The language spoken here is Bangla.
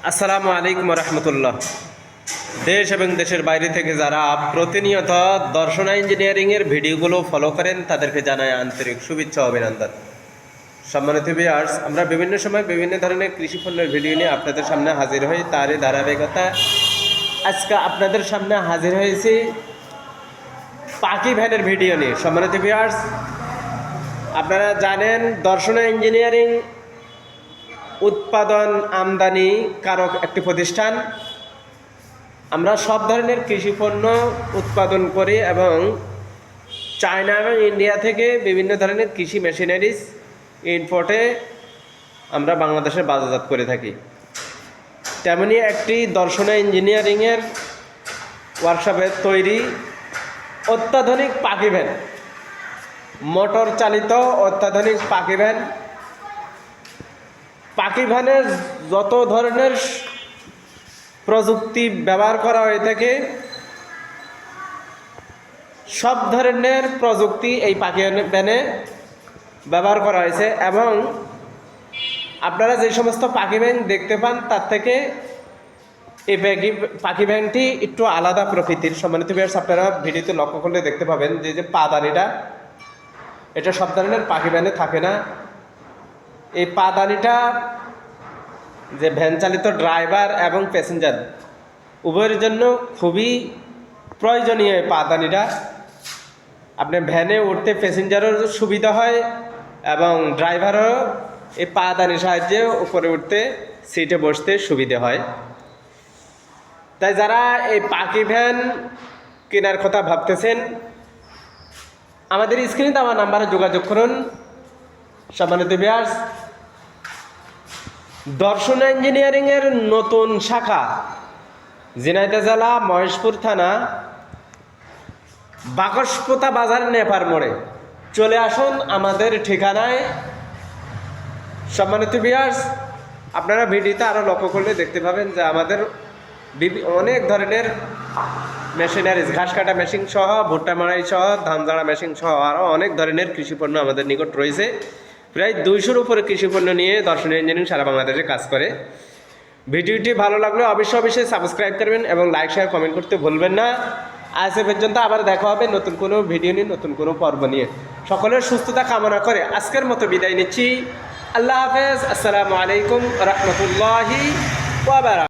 আসসালামু আলাইকুম রহমতুল্লাহ। দেশ এবং দেশের বাইরে থেকে যারা প্রতিনিয়ত দর্শন ইঞ্জিনিয়ারিংয়ের ভিডিওগুলো ফলো করেন তাদেরকে জানায় আন্তরিক শুভেচ্ছা ও অভিনন্দন। সম্মানিত ভিউয়ার্স, আমরা বিভিন্ন সময় বিভিন্ন ধরনের কৃষি পণ্যের ভিডিও নিয়ে আপনাদের সামনে হাজির হই। তারই ধারাবাহিকতা আজকে আপনাদের সামনে হাজির হয়েছি পাখি ভ্যানের ভিডিও নিয়ে। সম্মানিত ভিউয়ার্স, আপনারা জানেন দর্শন ইঞ্জিনিয়ারিং উৎপাদন আমদানি কারক একটি প্রতিষ্ঠান। আমরা সব ধরনের কৃষি পণ্য উৎপাদন করি এবং চায়না এবং ইন্ডিয়া থেকে বিভিন্ন ধরনের কৃষি মেশিনারিজ ইম্পোর্টে আমরা বাংলাদেশে বাজারজাত করে থাকি। তেমনি একটি দর্শন ইঞ্জিনিয়ারিংয়ের ওয়ার্কশপে তৈরি অত্যাধুনিক পাখি ভ্যান, মোটর চালিত অত্যাধুনিক পাখি ভ্যান। পাখি ভ্যানের যত ধরনের প্রযুক্তি ব্যবহার করা হয়ে থাকে সব ধরনের প্রযুক্তি এই পাখি ভ্যানে ব্যবহার করা হয়েছে এবং আপনারা যে সমস্ত পাখি ভ্যান দেখতে পান তার থেকে এই পাখি ভ্যানটি একটু আলাদা প্রকৃতির। সম্মানিত ভিউয়ার্স, আপনারা ভিডিওতে লক্ষ্য করলে দেখতে পাবেন যে পাদানিটা, এটা সব ধরনের পাখি ভ্যানে থাকে না। এই পাদানিটা যে ভ্যান চালিত ড্রাইভার এবং প্যাসেঞ্জার উভয়ের জন্য খুবই প্রয়োজনীয়। এই পাদানিটা আপনার ভ্যানে উঠতে প্যাসেঞ্জারও সুবিধা হয় এবং ড্রাইভারও এই পাদানির সাহায্যে উপরে উঠতে সিটে বসতে সুবিধা হয়। তাই যারা এই পাখি ভ্যান কেনার কথা ভাবতেছেন আমাদের স্ক্রিনে দেওয়া নাম্বারে যোগাযোগ করুন। সম্মানিত ভিউয়ার্স, দর্শন ইঞ্জিনিয়ারিংয়ের নতুন শাখা ঝিনাইদহ জেলা মহেশপুর থানা বাকসপোতা বাজার নেপার মোড়ে চলে আসুন আমাদের ঠিকানায়। সম্মানিত ভিউয়ার্স, আপনারা ভিডিওতে আরও লক্ষ্য করলে দেখতে পাবেন যে আমাদের অনেক ধরনের মেশিনারিজ, ঘাস কাটা মেশিন সহ, ভুট্টা মাড়াই সহ, ধান ঝাড়া মেশিন সহ আরও অনেক ধরনের কৃষিপণ্য আমাদের নিকট রয়েছে। প্রায় 200-র উপরে কৃষিপণ্য নিয়ে দর্শন ইঞ্জিনিয়ারিং সারা বাংলাদেশে কাজ করে। ভিডিওটি ভালো লাগলে অবশ্যই সাবস্ক্রাইব করবেন এবং লাইক শেয়ার কমেন্ট করতে ভুলবেন না। আজ এ পর্যন্ত আবার দেখা হবে নতুন কোনো ভিডিও নিয়ে, নতুন কোনো পর্ব নিয়ে। সকলের সুস্থতা কামনা করে আজকের মতো বিদায় নিচ্ছি। আল্লাহ হাফেজ। আসসালামু আলাইকুম রহমতুল্লাহি ওয়া বারাকাতুহু।